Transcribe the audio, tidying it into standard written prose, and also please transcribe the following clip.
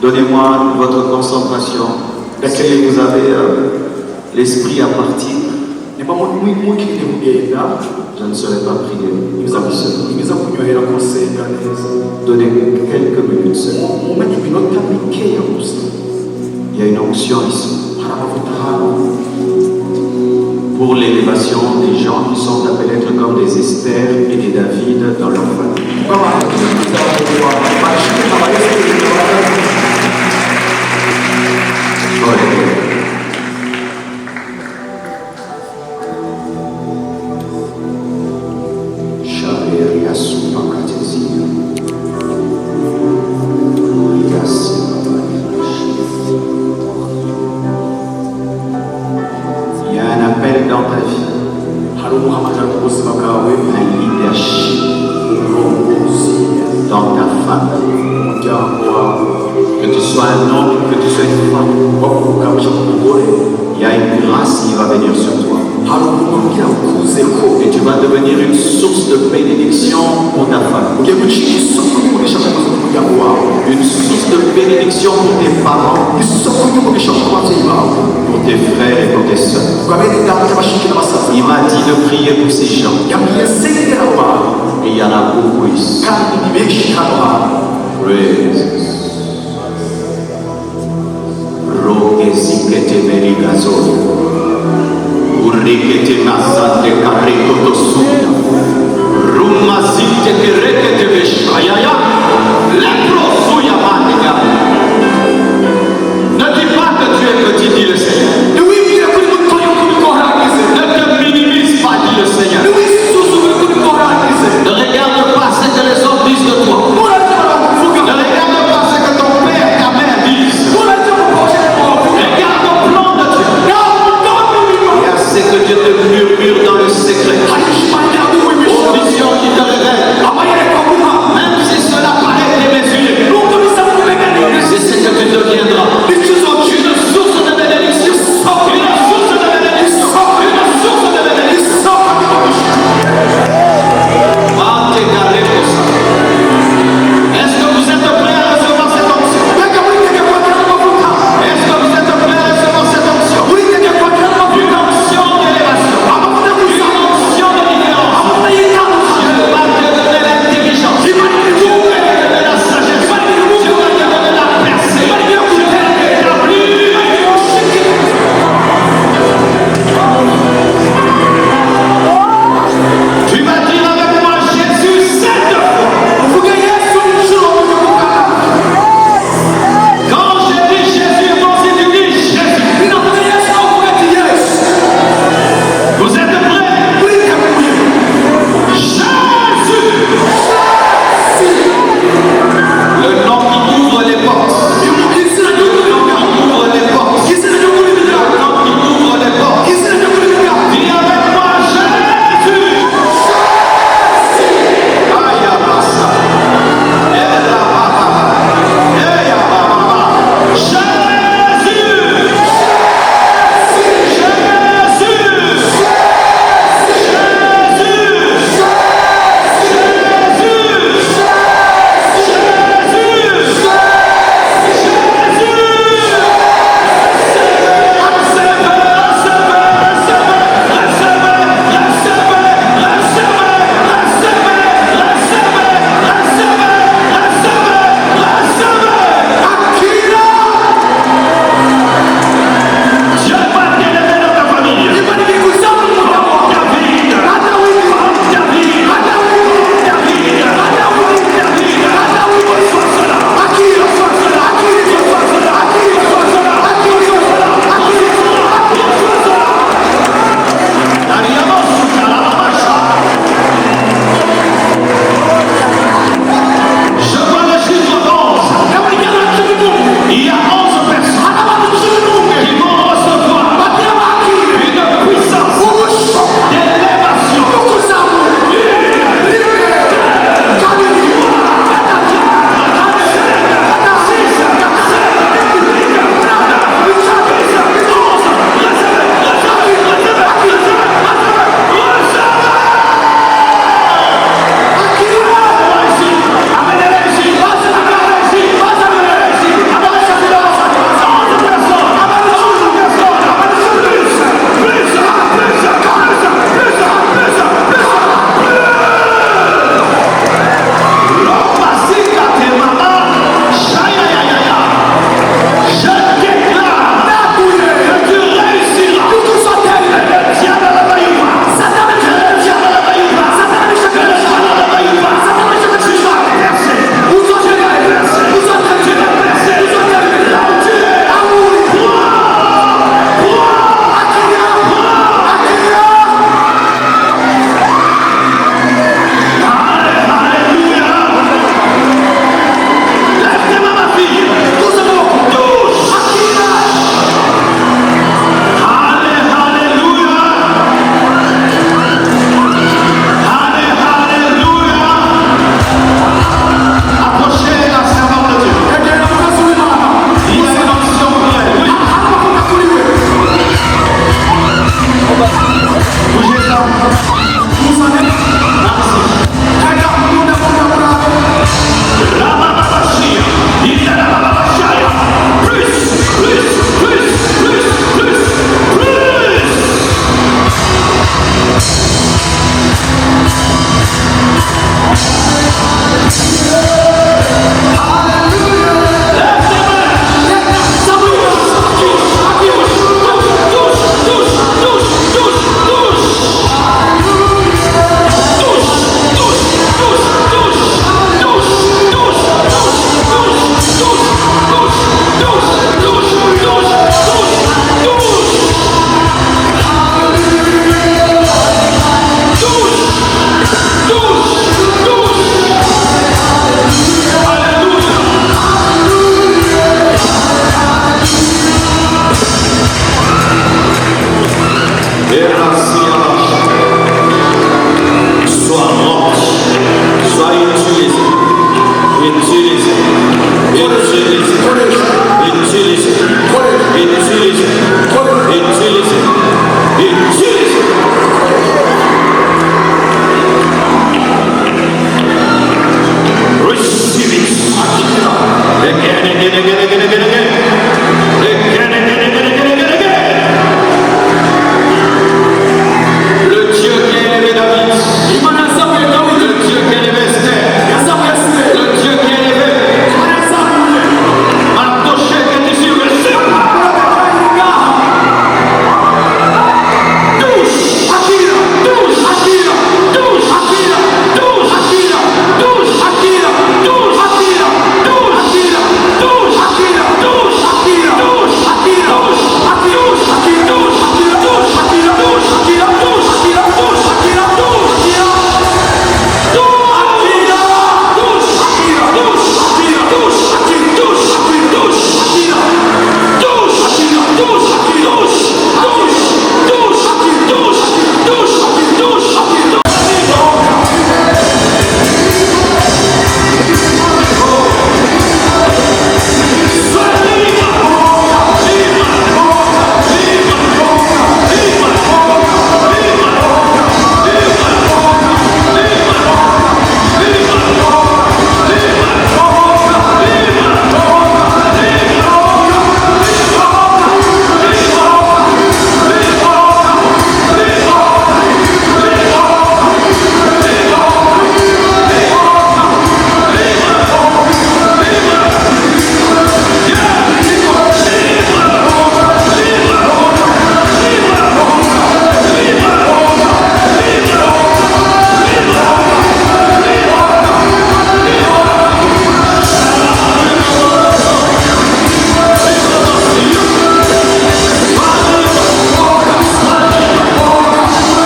Donnez-moi votre concentration. Si vous avez l'esprit à partir, je ne serai pas prié. Donnez quelques minutes seulement. Il y a une onction ici. Pour l'élévation des gens qui sont appelés être comme des Esther et des David dans leur famille. Il y a un appel dans ta vie. Un leadership dans ta famille. Que tu sois un homme, que tu sois une femme. Il y a une grâce qui va venir sur toi. Et tu vas devenir une source de bénédiction pour ta famille. Une source de bénédiction pour tes parents, pour tes frères et pour tes soeurs. Il m'a dit de prier pour ces gens. Et il y en a beaucoup ici. Praise. Rogesikete merigazoya. Urikete nasante karikoto suya. Rumazite kerekete